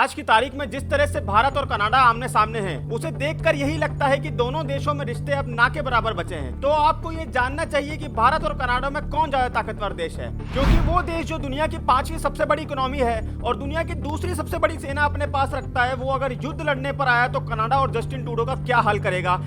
आज की तारीख में जिस तरह से भारत और कनाडा आमने सामने हैं, उसे देखकर यही लगता है कि दोनों देशों में रिश्ते अब ना के बराबर बचे हैं। तो आपको ये जानना चाहिए कि भारत और कनाडा में कौन ज्यादा ताकतवर देश है, क्योंकि वो देश जो दुनिया की 5वीं सबसे बड़ी इकोनॉमी है और दुनिया की दूसरी सबसे बड़ी सेना अपने पास रखता है, वो अगर युद्ध लड़ने पर आया तो कनाडा और जस्टिन ट्रूडो का क्या हाल करेगा,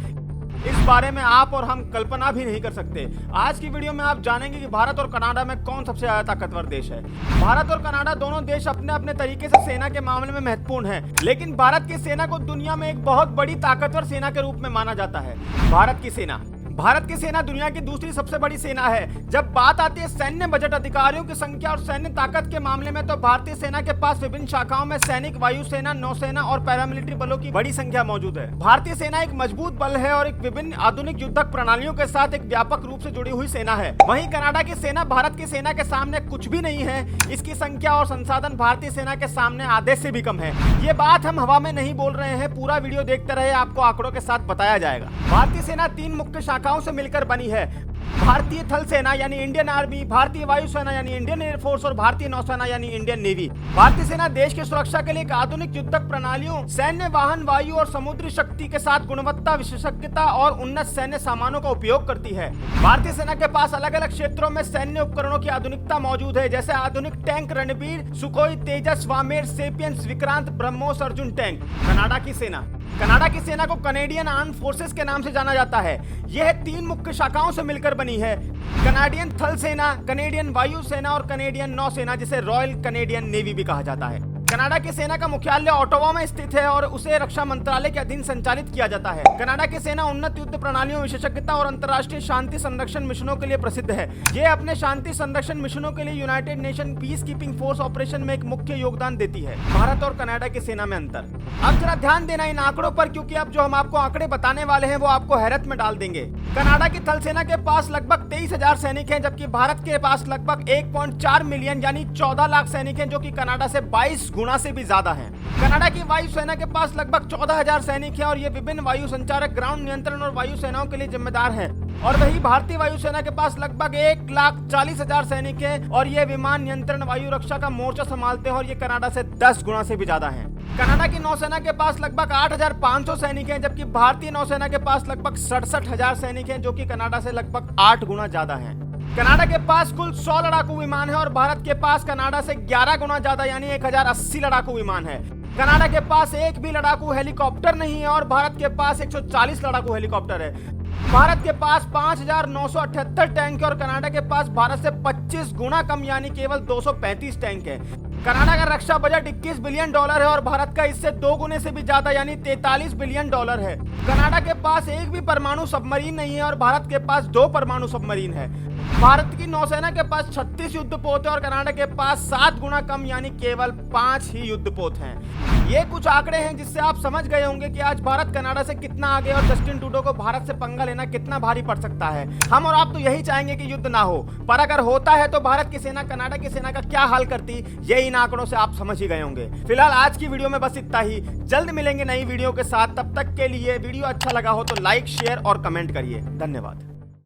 इस बारे में आप और हम कल्पना भी नहीं कर सकते। आज की वीडियो में आप जानेंगे कि भारत और कनाडा में कौन सबसे ज्यादा ताकतवर देश है। भारत और कनाडा दोनों देश अपने अपने तरीके से सेना के मामले में महत्वपूर्ण हैं, लेकिन भारत की सेना को दुनिया में एक बहुत बड़ी ताकतवर सेना के रूप में माना जाता है। भारत की सेना दुनिया की दूसरी सबसे बड़ी सेना है। जब बात आती है सैन्य बजट, अधिकारियों की संख्या और सैन्य ताकत के मामले में, तो भारतीय सेना के पास विभिन्न शाखाओं में सैनिक, वायुसेना, नौसेना और पैरामिलिट्री बलों की बड़ी संख्या मौजूद है। भारतीय सेना एक मजबूत बल है और एक विभिन्न आधुनिक युद्धक प्रणालियों के साथ एक व्यापक रूप से जुड़ी हुई सेना है। वहीं कनाडा की सेना भारत की सेना के सामने कुछ भी नहीं है। इसकी संख्या और संसाधन भारतीय सेना के सामने आधे से भी कम है। ये बात हम हवा में नहीं बोल रहे हैं, पूरा वीडियो देखते रहे, आपको आंकड़ों के साथ बताया जाएगा। भारतीय सेना 3 मुख्य शाखाओं से मिलकर बनी है। भारतीय थल सेना यानी इंडियन आर्मी, भारतीय वायुसेना यानी इंडियन एयरफोर्स और भारतीय नौसेना यानी इंडियन नेवी। भारतीय सेना देश की सुरक्षा के लिए एक आधुनिक युद्धक प्रणालियों, सैन्य वाहन, वायु और समुद्री शक्ति के साथ गुणवत्ता, विशेषज्ञता और उन्नत सैन्य सामानों का उपयोग करती है। भारतीय सेना के पास अलग अलग क्षेत्रों में सैन्य उपकरणों की आधुनिकता मौजूद है, जैसे आधुनिक टैंक रणबीर, सुखोई, तेजस, वामेर, सेपियंस, विक्रांत, ब्रह्मोस, अर्जुन टैंक। कनाडा की सेना को कनेडियन आर्म फोर्सेस के नाम से जाना जाता है। यह 3 मुख्य शाखाओं से मिलकर बनी है। कनाडियन थल सेना, कनेडियन वायु सेना और कनेडियन नौसेना, जिसे रॉयल कनेडियन नेवी भी कहा जाता है। कनाडा की सेना का मुख्यालय ऑटोवा में स्थित है और उसे रक्षा मंत्रालय के अधीन संचालित किया जाता है। कनाडा की सेना उन्नत युद्ध प्रणालियों, विशेषज्ञता और अंतर्राष्ट्रीय शांति संरक्षण मिशनों के लिए प्रसिद्ध है। ये अपने शांति संरक्षण मिशनों के लिए United nation peace keeping force operation में एक मुख्य योगदान देती है। भारत और कनाडा की सेना में अंतर। अब जरा ध्यान देना इन आंकड़ों पर, क्योंकि अब जो हम आपको आंकड़े बताने वाले हैं वो आपको हैरत में डाल देंगे। कनाडा की थल सेना के पास लगभग 23,000 सैनिक हैं, जबकि भारत के पास लगभग 1.4 मिलियन यानी 14 लाख सैनिक हैं, जो कि कनाडा से 22 गुना से भी ज्यादा हैं। कनाडा की वायुसेना के पास लगभग 14,000 सैनिक हैं और ये विभिन्न वायु संचारक, ग्राउंड नियंत्रण और वायु सेनाओं के लिए जिम्मेदार हैं। और वही भारतीय वायुसेना के पास लगभग 1,40,000 सैनिक हैं और ये विमान नियंत्रण, वायु रक्षा का मोर्चा संभालते हैं और ये कनाडा से 10 गुना से भी ज्यादा हैं। कनाडा की नौसेना के पास लगभग 8,500 सैनिक हैं, जबकि भारतीय नौसेना के पास लगभग 67,000 सैनिक हैं, जो कि कनाडा से लगभग 8 गुना ज्यादा हैं। कनाडा के पास कुल 100 लड़ाकू विमान है और भारत के पास कनाडा से 11 गुना ज्यादा यानी 1080 लड़ाकू विमान है। कनाडा के पास एक भी लड़ाकू हेलीकॉप्टर नहीं है और भारत के पास 140 लड़ाकू हेलीकॉप्टर है। भारत के पास 5,978 टैंक है और कनाडा के पास भारत से 25 गुना कम यानी केवल 235 टैंक है। कनाडा का रक्षा बजट $21 बिलियन है और भारत का इससे 2 गुने से भी ज्यादा यानी $43 बिलियन है। कनाडा के पास एक भी परमाणु सबमरीन नहीं है और भारत के पास 2 परमाणु सबमरीन है। भारत की नौसेना के पास 36 युद्धपोत है और कनाडा के पास 7 गुना कम यानी केवल 5 ही युद्धपोत हैं। ये कुछ आंकड़े हैं जिससे आप समझ गए होंगे कि आज भारत कनाडा से कितना आगे और जस्टिन ट्रूडो को भारत से पंगा लेना कितना भारी पड़ सकता है। हम और आप तो यही चाहेंगे कि युद्ध ना हो, पर अगर होता है तो भारत की सेना कनाडा की सेना का क्या हाल करती, ये इन आंकड़ों से आप समझ ही गए होंगे। फिलहाल आज की वीडियो में बस इतना ही। जल्द मिलेंगे नई वीडियो के साथ, तब तक के लिए वीडियो अच्छा लगा हो तो लाइक, शेयर और कमेंट करिए। धन्यवाद।